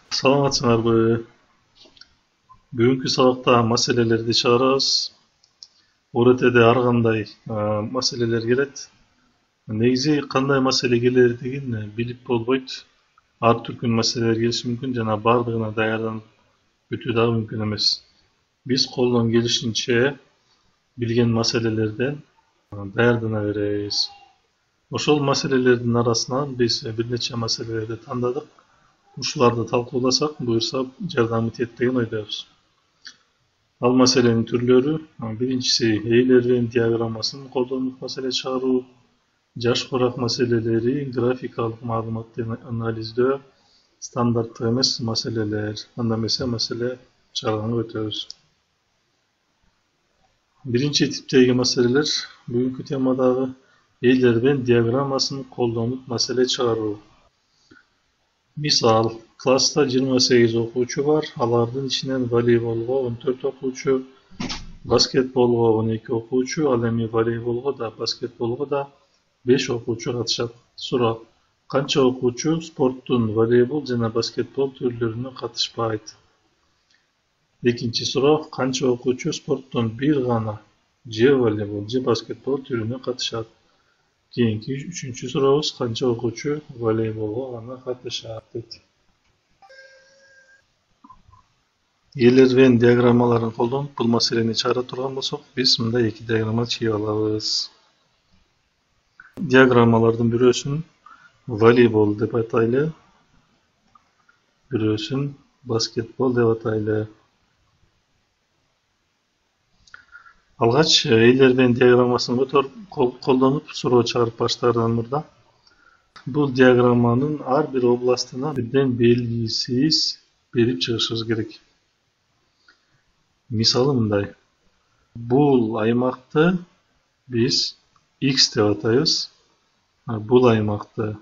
Саламатсыңарбы? Бүгүнкү сабакта маселелерди чыгарабыз. ОРТде ар кандай маселелер келет. Негизи кандай маселе келердигин билип болбойт. Ар түркүн маселелер келиши мүмкүн жана бардыгына даярданып өтүү дагы мүмкүн эмес. Биз колдон келишинче билген маселелерден даярдана беребиз. Ошол маселелердин арасынан биз бир нече маселелерди тандадык. Ушуларды талкууласак, буюрса жардамы тиет деген ойдобуз. Ал маселенин түрлөрү: биринчиси Эйлер-Вен диаграммасын колдонуп маселе чыгаруу, жаш курак маселелери, графикалык маалыматты анализдөө, стандарттык эмес маселелер. Анда эмесе маселе чыгарганга өтөбүз. Биринчи типтеги маселелер бүгүнкү темадагы Эйлер-Вен диаграммасын колдонуп маселе чыгаруу. Мисал, класста 28 окуучу бар, алардын ичинен волейболго 14 окуучу, баскетболго 12 окуучу, ал эми волейболго да, баскетболго да 5 окуучу катышат. Суроо: канча окуучу спорттун волейбол жана баскетбол түрлөрүнө катышпайт? Экинчи суроо: канча окуучу спорттун бир гана же волейбол же баскетбол түрүнө катышат? Кийинки үчүнчү сурообуз: канча окуучу волейболго гана катышат дейт. Эйлер-Вен диаграммаларын колдонуп бул маселени чыгара турган болсок, биз мындай эки диаграмма чыгып алабыз. Диаграммалардын бирөөсүн волейбол деп атайлы, бирөөсүн баскетбол деп атайлы. Алгач Эйлер-Вен диаграммасын колдонуп суроо чыгарып баштаардан мурда бул диаграмманын ар бир областына бирден белгисиз берип чыгышыбыз керек. Мисалы мындай: бул аймакты биз X деп атайбыз, бул аймакты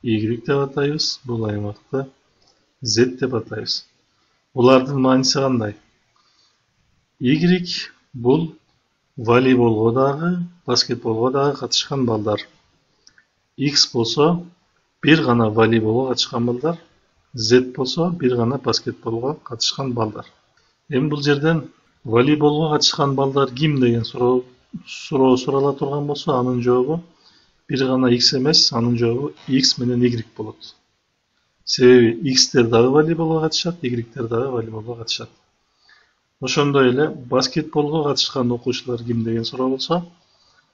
Y деп атайбыз, бул аймакты Z деп атайбыз. Булардын мааниси кандай? Y бул волейболго дагы, баскетболго дагы катышкан балдар. X болсо бир гана волейболго катышкан балдар, Z болсо бир гана баскетболго катышкан балдар. Эми бул жерден волейболго катышкан балдар ким деген суроо сурала турган болсо, анын жообу бир гана X эмес, анын жообу X менен Y болот. Себеби X'тер дагы волейболго катышат, Y'тер дагы волейболго катышат. Ошондой эле баскетболго катышкан окуучулар ким деген суроо болсо,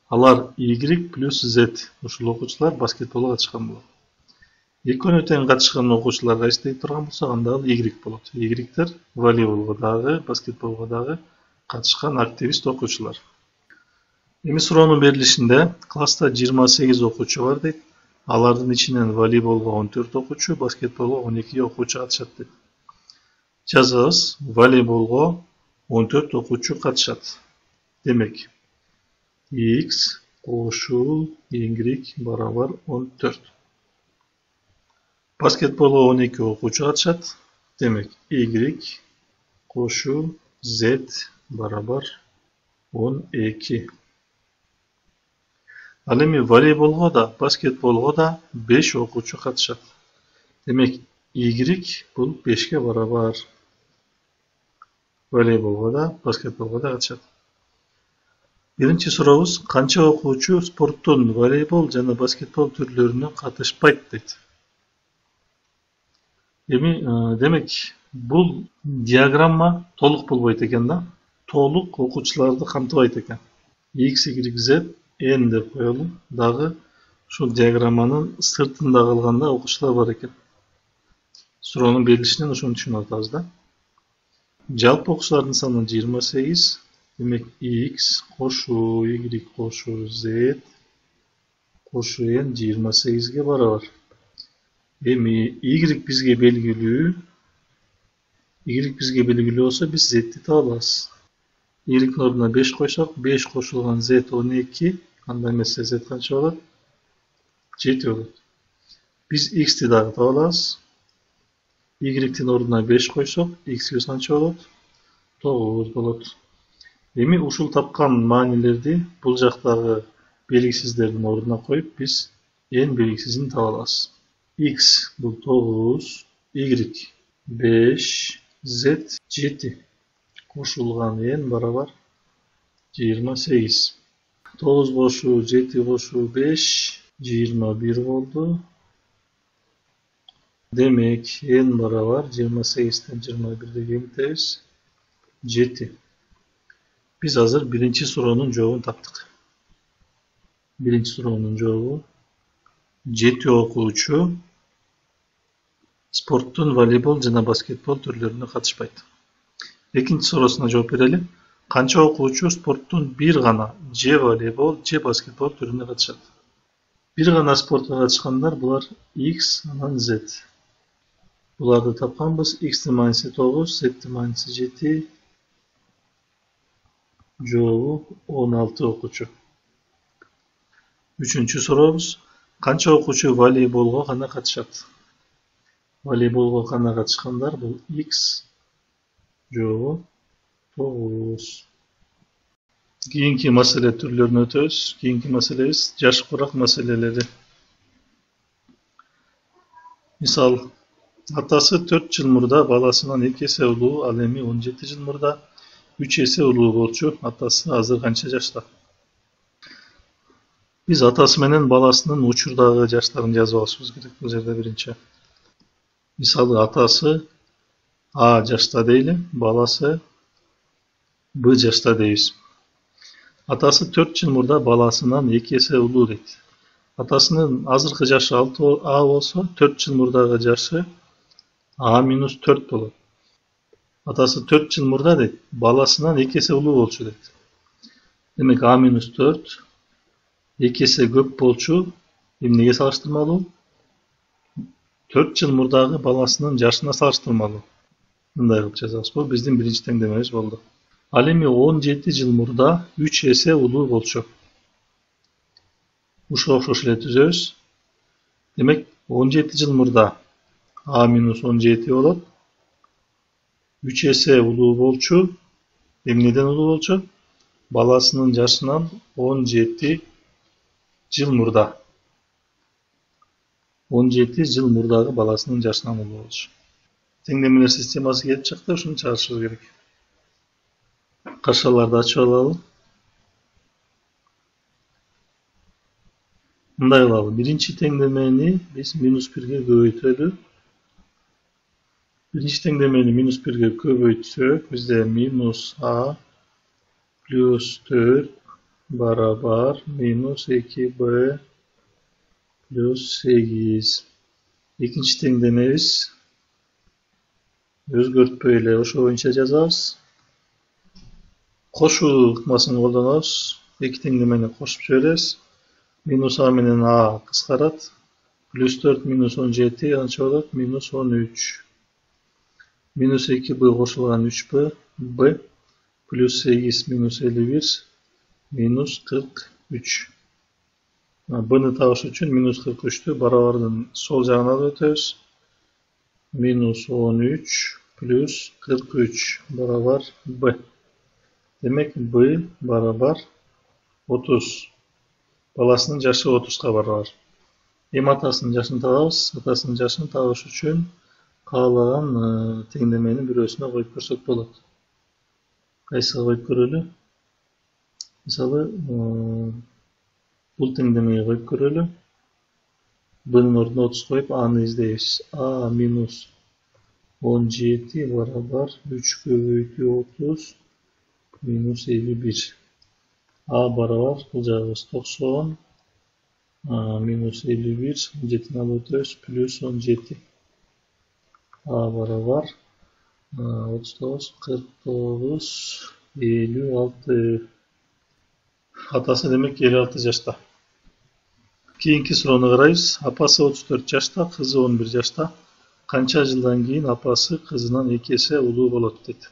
алар Y плюс Z, ушул окуучулар баскетболго катышкан болот. Экөөнү тең катышкан окуучулар кайсы деп турган болсо, анда ал Y болот. Y'тер волейболго дагы, баскетболго дагы катышкан активист окуучулар. Эми суроонун берилишинде класста 28 окуучу бар дейт. Алардын ичинен волейболго 14 окуучу, баскетболго 12 окуучу катышат дейт. Жазабыз: волейболго 14 окуучу катышат. Демек, X кошуу Y барабар 14. Баскетболго 12 окуучу катышат. Демек, Y кошуу Z барабар 12. Ал эми волейболго да, баскетболго да 5 окуучу катышат. Демек, Y бул 5ке барабар. Волейболго да, баскетболго да катышат. Биринчи сурообуз: канча окуучу спорттун волейбол жана баскетбол түрлөрүнө катышпайт дейт. Эми демек бул диаграмма толук болбойт экен да. Толук окуучуларды камтыбайт экен. X, Y, Z, N деп коелу. Дагы ушул диаграмманын сыртында калганда окуучулар бар экен. Суроонун берилишинен ошону түшүнүп атабыз да. Жалпы окуучулардын саны 28. Демек, X кошуу Y кошуу Z кошуу N 28ге барабар. Эми Y бизге белгилүү. Y бизге белгилүү болсо, биз Z'ти таба алабыз. Y'нин ордуна 5 койсок, 5 кошулган Z 12. Анда эмесе Z канча болот? 7 болот. Биз X'ти дагы таба алабыз. Y'тин ордуна 5 койсок, X'ибиz канча болот? 9 болот. Эми ушул тапкан маанилерди бул жактагы белгисиздердин ордуна коюп, биз N белгисизин таба алабыз. X бул 9, Y 5 Z 7 qo'shilgan n barobar 28. 9 qo'shuv 7 qo'shuv 5 21 bo'ldi. Demek n barobar 28'ten 21'de geltiriz. 7. Biz hazır birinci sorunun cevabını taptık. Birinci sorunun cevabı 7 o'quvchi sportun voleybol jana basketbol turlarına katışpaydı. İkinci sorusuna cevap verelim. Qancha o'quvchi sportun bir gana je voleybol, je basketbol türüne katışadi. Bir gana sportga katışkanlar bular X anan Z. Bularda tapqanбыз. X manisi 9, Z manisi 7. Cevabı 16 o'quvchi. Üçüncü sorumuz. Qancha o'quvchi voleybolga gana katışadi? Voleybolga gana katışkanlar bu X. Cevabı 9. Keyingi mesele türlerini ötөбүз. Keyingi meselemiz yaş kurak meseleleri. Misal, atası 4 yıl murda balasından 2 есе uluğu, alemi 17 yıl murda 3 есе uluğu bolçu, atası hazır kança yaşta. Biz atası menen balasının uçurdağı yaşlarını yazıp alışımız gerek bu yerde birinci. Misal, atası A yaşta değil, balası B yaşta değil. Atası 4 yıl murda balasından 2 есе uluğu dedi. Atasının azırkı yaşı 6 A olsa 4 yıl murdağı yaşı A minus 4 olur. Atası 4 yıl murda dedi. Balasından 2 есе ulu bolçu dedi. Demek A minus 4 2 есе köp bolçu emnege salıştırmalı? 4 yıl murdağı balasının yaşına salıştırmalı. Bunday kılıp жазабыз. Bu bizden birinci tengdememiz oldu. Alemi 17 yıl murda 3 есе ulu bolçu. Uşa okşoş ile tüzöz. Demek 17 yıl murda A minus 17 olup 3 есе ulu bolçu emneden ulu bolçu balasının yaşından 17 yıl murda. 17 yıl murdağı balasının yaşından ulu bolçu. Tengdemeler sisteması gelip çıktı. Şunu çalışırız gerek. Kaşalarda açıp alalım. Bunday alalım. Birinci tengdemeni biz minus 1'ge köbeytelim. Birinci tengdemeni minus 1'ge köbeytsek bizde minus A plus 4 barabar minus 2B plus 8. İkinci tengdememiz özgörtpöyle oşo boyunca yazarız. Koşu hikmasını kollanırız. İki tengdemeni koşup söyleriz. Minus A menen A kıskarat. Plus 4 minus 17 yanlış olur. Minus 13. Minus 2B koşulgan 3B. B. Plus 8 minus 51. Minus 43. B'ni tağış üçün minus 43'tü. Barabarın sol жағына da ötөбүз. Minus 13 plus 43 barabar B. Demek B barabar 30. Balasının yaşı 30'ga barabar. Hem atasının yaşını табабыз. Atasının yaşını табыш üçün kağlagan tengdemenin birösüne koyup körsek болады. Kayсыга koyup көрөлү? Misalı бұл теңдемеге koyup көрөлү. B'nin ortuna 30 koyup A'nı izleyiz. A minus 17 barabar 3 köbeytü 30 minus 51. A barabar bulacağız 90 A minus 51 17'ni alıyoruz plus 17. A barabar 39 49 56. Atası demek 56 yaşta. Keyinki sorunu qarayız. Apası 34 yaşta, kızı 11 yaşta. Qancha yıldan keyin apası kızından 2 есе ulu болады dedi.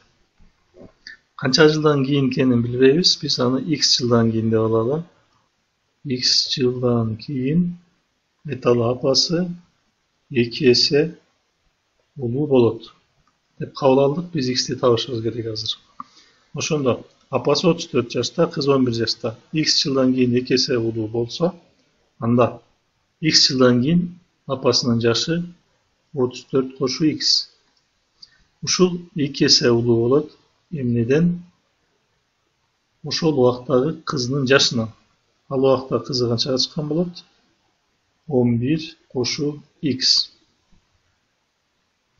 Qancha yıldan keyin ekенин bilbeybiz. Biz onu X yıldan keyin dep alalım. X yıldan keyin aytalı apası 2 есе ulu болады dep kabul aldık. Biz X'ti табышыбыз керек hazır. Oşonda apası 34 yaşta, kız 11 yaşta. X yıldan keyin 2 есе ulu bolsa, anda X yıldan keyin apasının yaşı 34 koşu X. Ушул 2 эсе улуу болот. Эмнеден? Ошол убактагы кызынын жашынан. Ал убакта кызы канчага чыккан болот? 11 кошу x.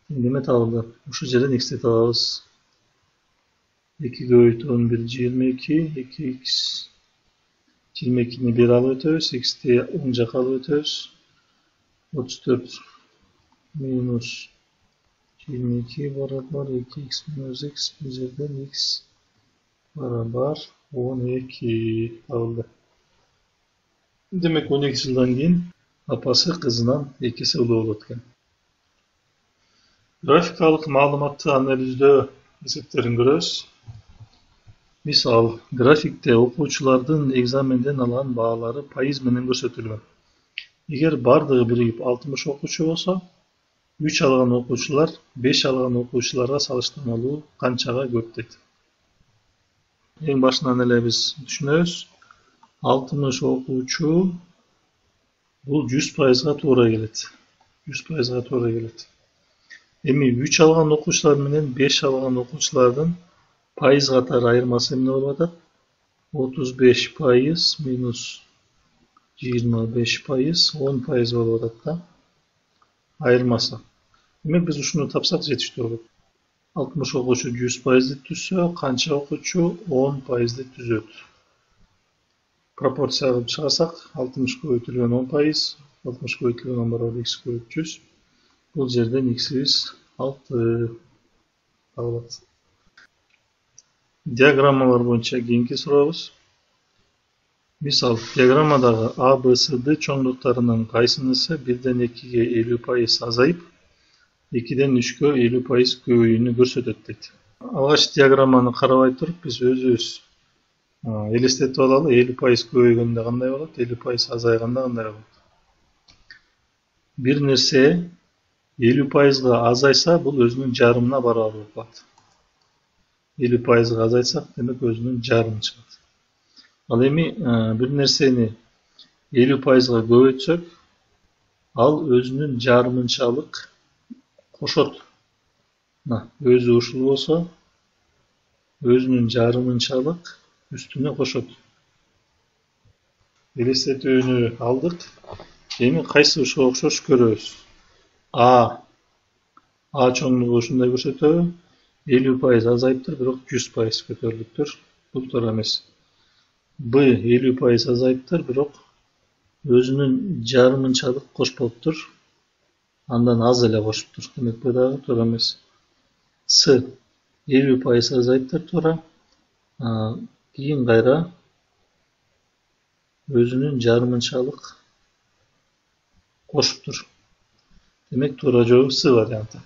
Эндеме табылды? Ушул жерден x'ти табабыз. 2 көбөйтүү 11 22, 2x 22'ni 1 алып өтөбүз, x'ти 10 жака алып өтөбүз. 34 минус 22 барабар 2x минус x, бул жерден x барабар 12 табылды. Демек 12 жылдан кийин апасы кызынан 2 эсе улуу болот экен. Графикалык маалыматты анализдөө эсептерин көрөбүз. Мисал, графикте окуучулардын экзаменден алган баалары пайыз менен көрсөтүлгөн. Эгер бардыгы биригип 60 окуучу болсо, 3 алган окуучулар 5 алган окуучуларга салыштырмалуу канчага көп дейт. Эң башынан эле биз түшүнөбүз. 60 окуучу бул 100%га туура келет. 100%га туура келет. Эми 3 алган окуучулар менен 5 алган окуучулардын пайыз катары айырмасы эмне болуп атат? 35% минус 25% 10% болуп атат да. Айырмасы. Демек биз ушуну тапсак жетиштүү болот. 60 окуучу 100%ди түзсө, канча окуучу 10%ди түзөт. Пропорция кылып чыгарсак, 60 көбөйтүлгөн 10%, 60 көбөйтүлгөн 10 барабар x көбөйт 100. Бул жерден x'ибиз 6 табылат. Диаграммалар боюнча кийинки сурообуз. Мисал, диаграммадагы A, B, C, D чоңдуктарынын кайсынысы 1-ден 2-ге 50% азайып, 2-ден 3-кө 50% көбөйүүнү көрсөтөт дейт. Алгач диаграмманы карабай туруп биз өзүбүз элестетип алалы, 50% көбөйгөндө кандай болот, 50% азайганда кандай болот. Бир нерсе 50%га азайса, бул өзүнүн жарымына барабар болуп калат. 50%га азайтсак, демек өзүнүн жарымы чыгат. Ал эми бир нерсени 50%га көбөйтсөк, ал өзүнүн жарымынчалык кошот. Өзү ушул болсо, өзүнүн жарымынчалык үстүнө кошот. Элестетүүнү алдык. Эми кайсы ушуга окшош көрөбүз. A чоңдугу ушундай көрсөтөбү? 50% азайыптыр, бирок 100% көтөрүлүптүр. Бул туура эмес. B 50% азайыптыр, бирок өзүнүн жарымынчалык кошпоптур. Андан аз эле кошуптур. Демек бул дагы туура эмес. C 50% азайыптыр, туура. Кийин кайра өзүнүн жарымынчалык кошуптур. Демек туура жообу C варианты.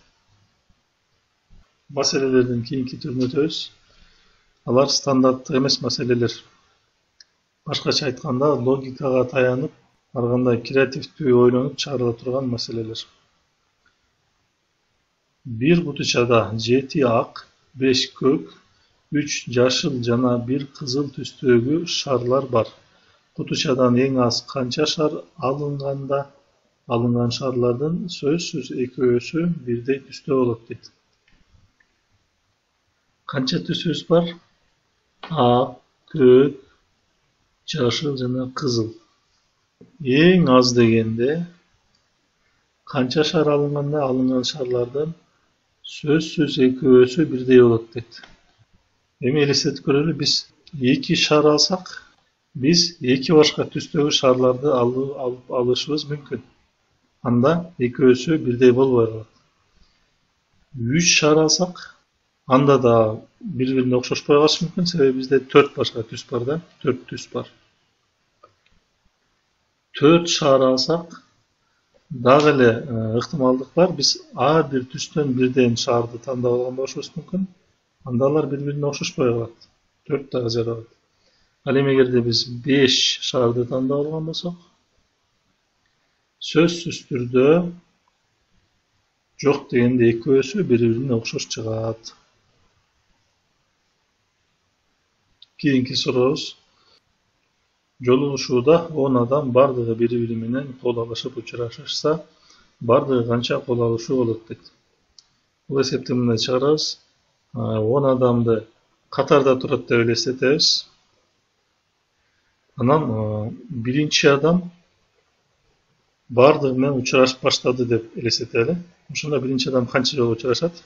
Маселелердин кийинки түрүнө өтөбүз. Алар стандарттык эмес маселелер. Башкача айтканда, логикага таянып, ар кандай креативдүү ойлонуп чыгарыла турган маселелер. Bir кутучада 7 ак, 5 көк, 3 жашыл жана 1 кызыл түстөгү шарлар бар. Кутучадан эң аз канча шар алынганда, алынган шарлардын сөзсүз экөөсү бирдей түстө болот дейт. Канча түсүбүз бар? Ак, көк, жашыл жана кызыл. Эң аз дегенде канча шар алынганда, алынган шарлардын сөзсүз экөөсү бирдей болот дейт. Эми элестетип көрөлү, биз 2 шар алсак, биз 2 башка түстөгү шарларды алышыбыз мүмкүн. Анда экөөсү бирдей болбой калат. 3 шар алсак, анда да бири-бирине окшошпой калышы мүмкүн, себеби бизде 4 башка түс бар да, 4 түс бар. 4 шар алсак, дагы эле ыктымалдык бар, биз ар бир түстөн бирден шарды тандап алган болушубуз мүмкүн. Анда алар бири-бирине окшошпой калат. 4 дагы жаралат. Ал эми эгерде биз 5 шарды тандап алган болсок, сөзсүз түрдө жок дегенде экөөсү бири-бирине окшош чыгат. Кийинки сурообуз. Жолугушууда 10 адам бардыгы бири-бири менен кол алышып учурашышса, бардыгы канча кол алышуу болот дейт. Бұл есепті мындай шығарабыз. 10 адамды қатарда тұрады деп елестетебіз. Анан биринчи адам бардыгы менен учурашып баштады деп элестетели. Ошондо биринчи адам канча жолу учурашат?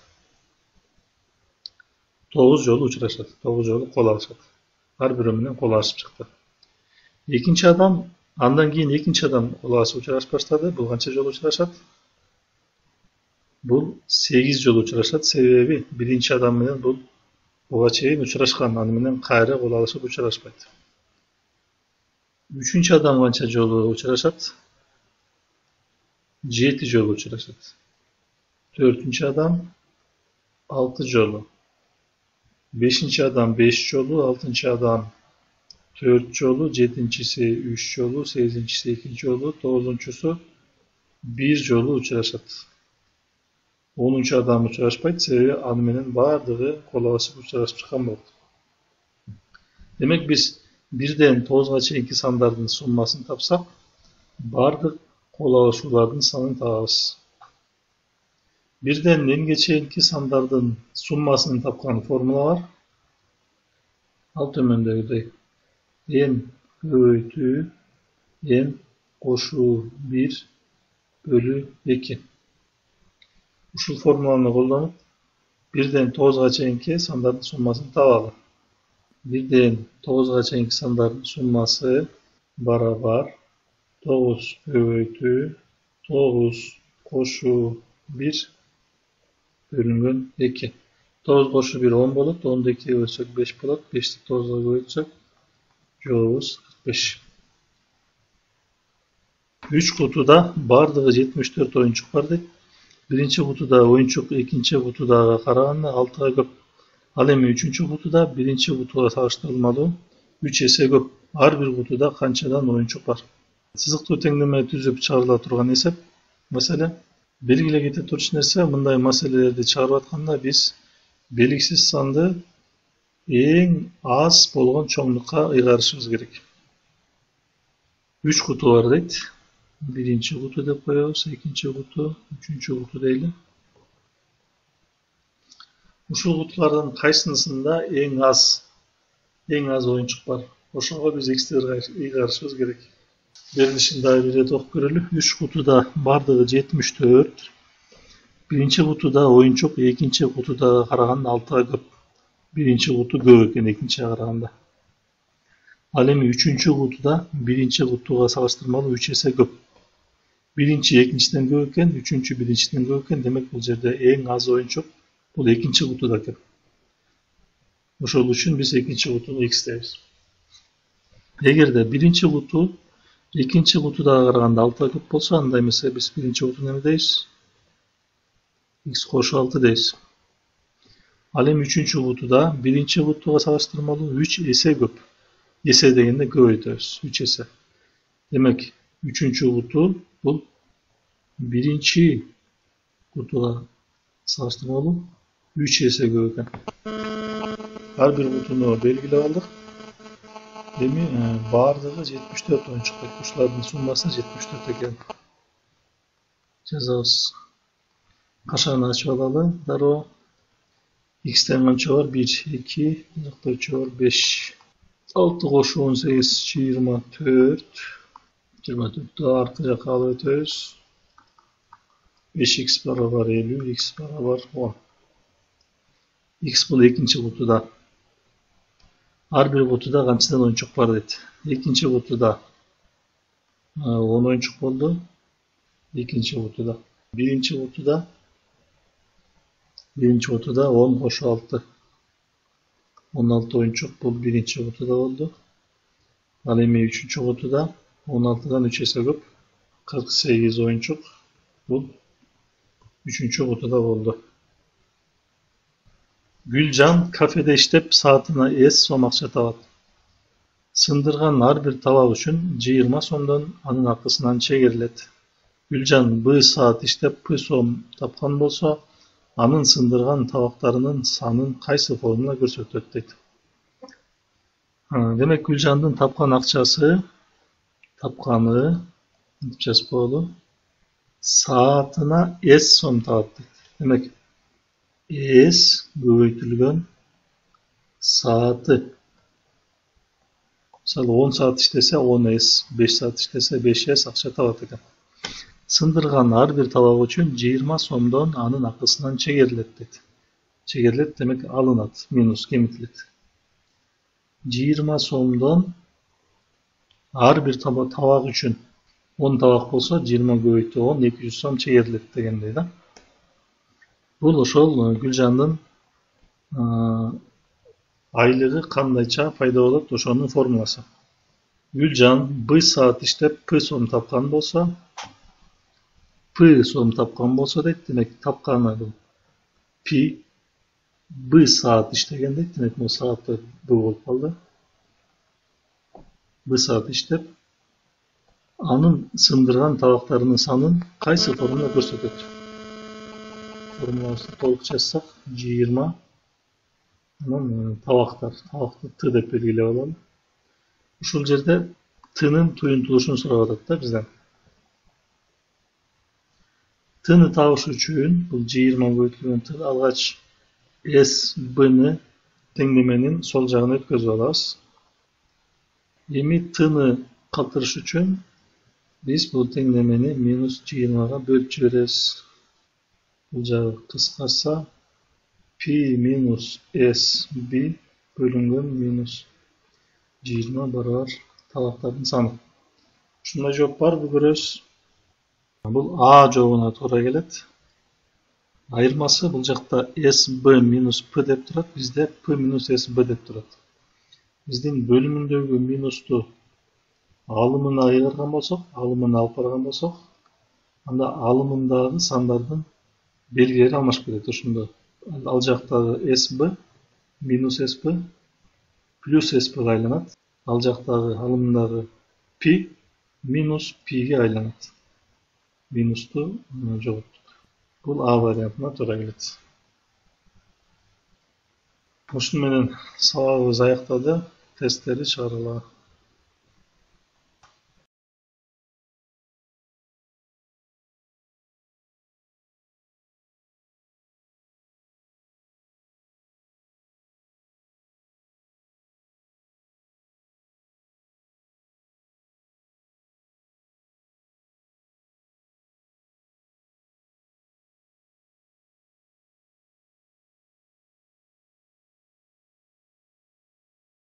9 жолу учурашат. 9 жолу кол алышат. Ар бирөө менен кол алышып чыкты. Экинчи адам, андан кийин экинчи адам кол алышып учурашып баштады. Бул канча жолу учурашат? Бул 8 жолу учурашат. Себеби биринчи адам менен бул буга чейин учурашкан, аны менен кайра кол алышып учурашпайт. Үчүнчү адам канча жолу учурашат? 7 жолу учурашат. Төртүнчү адам 6 жолу. Бешинчи адам 5 жолу, алтынчы адам 4 жолу, жетинчиси 3 жолу, сегизинчиси 2 жолу, тогузунчусу 1 жолу учурашат. 10-нчу адам учурашпайт, себеби аны менен бардыгы кол алышып учурашып чыккан болот. Демек биз 1ден 9га чейинки сандардын суммасын тапсак, бардык кол алышуулардын санын табабыз. 1ден n'ге чейинки сандардын суммасын тапкан формула бар. Ал төмөндөгүдөй. N көбөйтүү N кошуу 1 бөлү 2. Ушул формуланы колдонуп 1ден 9га чейинки сандардын суммасын табалы. 1ден 9га чейинки сандардын суммасы барабар 9 көбөйтүү 9 кошуу 1 бөлүнгөн 2. 9 кошуу 1 10 болот, 10'du 2'ye bölsek 5 болот, 5'ti 9'a bölsek жообубуз 45. 3 кутуда бардыгы 74 оюнчук бар дейт. Биринчи кутуда оюнчук экинчи кутудагы караганда 6га көп. Ал эми үчүнчү кутуда биринчи кутуга салыштырмалуу 3 эсе көп. Ар бир кутуда канчадан оюнчук бар? Сызыктуу теңдеме түзүп чыгарыла турган эсеп. Маселе белгиле кете турчу нерсе, мындай маселелерди чыгарып атканда биз белгисиз санды эң аз болгон чоңдукка ыйгарышыбыз керек. 3 куту бар дейт. Биринчи куту деп коебуз, экинчи куту, үчүнчү куту дейли. Ушул кутулардын кайсынысында эң аз оюнчук бар? Ошого биз x'ти ыйгарышыбыз керек. Берилишин дагы бир ирет окуп көрөлү. 3 кутуда бардыгы 74. Биринчи кутуда оюнчук экинчи кутудагы караганда 6га көп. Биринчи куту көп экен экинчиге караганда. Ал эми үчүнчү кутуда биринчи кутуга салыштырмалуу 3 эсе көп. Биринчи экинчиден көп экен, үчүнчү биринчиден көп экен. Демек бул жерде эң аз оюнчук бул экинчи кутуда экен. Ошол үчүн биз экинчи кутуну x дейбиз. Эгерде биринчи куту экинчи кутудагы караганда 6га көп болсо, андай эмесе биз биринчи кутуну эме дейбиз? X кошуу 6 дейбиз. Ал эми үчүнчү кутуда биринчи кутуга салыштырмалуу 3 эсе көп. Эсе дегенде көбөйтөбүз, 3 эсе. Демек, үчүнчү куту бул биринчи кутуга салыштырмалуу 3 эсе көп экен. Ар бир кутуну белгилеп алдык. Эми бардыгы 74 оюнчук. Ушулардын суммасы 74 экен. Жазабыз. Кашаны ачып алалы. Дароо. X'тен канча бар? 1, 2, жакта 3 бар 5. 6 кошуу 18, 24. 24'tü arka жакка алып өтөбүз. 5x барабар 50, x барабар 10. X бул экинчи кутуда. Ар бир кутуда канчадан оюнчук бар дейт. Экинчи кутуда 10 оюнчук болду. Экинчи кутуда. Биринчи кутуда 10 кошуу 6. 16 оюнчук бул биринчи кутуда болду. Ал эми үчүнчү кутуда 16'dan 3 эсе көп. 48 оюнчук бул үчүнчү кутуда болду. Гүлжан кафеде иштеп саатына S сом акча табат. Сындырган ар бир табак үчүн 20 сомдон анын акысынан чегерилет. Гүлжан Б саат иштеп P сом тапкан болсо, анын сындырган табактарынын санын кайсы формула көрсөтөт дейт. Демек Гүлжандын тапкан акчасы тапканы жазып коелу. Саатына S сом табат дейт. Демек S көбөйтүлгөн saati. Мысалы 10 saat иштесе 10S, 5 saat иштесе 5S акча табат экен. Сындырган ар бир табак үчүн 20 сомдон анын акысынан чегерилет дейт. Чегерилет демек алынат, минус кемитилет. 20 сомдон ар бир табак үчүн 10 табак болсо 20 көбөйтүү 10 200 сом чегерилет дегендей да. Бул ошол Гүлжандын айлыгы кандайча пайда болот ошонун формуласы. Гүлжан B saat иштеп P сом тапкан болсо, P сом тапкан болсо дейт, демек тапканы бул P B saat иштеген дейт, демек бул сааты B болуп калды. B saat иштеп анын сындырган табактарынын санын кайсы формула көрсөтөт? Формуласын толук жазсак 20 табакты Т деп белгилеп алалы. Ушул жерде T'нын туюнтулушун сурап атат да бизден. T'ны табыш үчүн бул 20 көбөйтүлгөн T алгач S B'ны теңдеменин сол жагына өткөзүп алабыз. Эми T'ны калтырыш үчүн биз бул теңдемени минус 20га бөлүп жиберебиз. Бул жагы кыскарса P minus S B bölüngөн minus 20 барабар табактардын саны. Ушундай жооп барбы көрөбүз. Бул А жообуна туура келет. Айырмасы бул жакта S B minus P деп турат, бизде P minus S B деп турат. Биздин бөлүмүндөгү минусту алымына айырган болсок, алымына алып барган болсок, анда алымындагы сандардын белгилери алмашып кетет. Ошондо ал жактагы SB минус SB плюс SB айланат. Ал жактагы алымындагы P минус P'ге айланат. Минусту жоготтук. Бул А вариантына туура келет. Ушуну менен сабагыбыз аяктады. Тесттери чыгарылалы.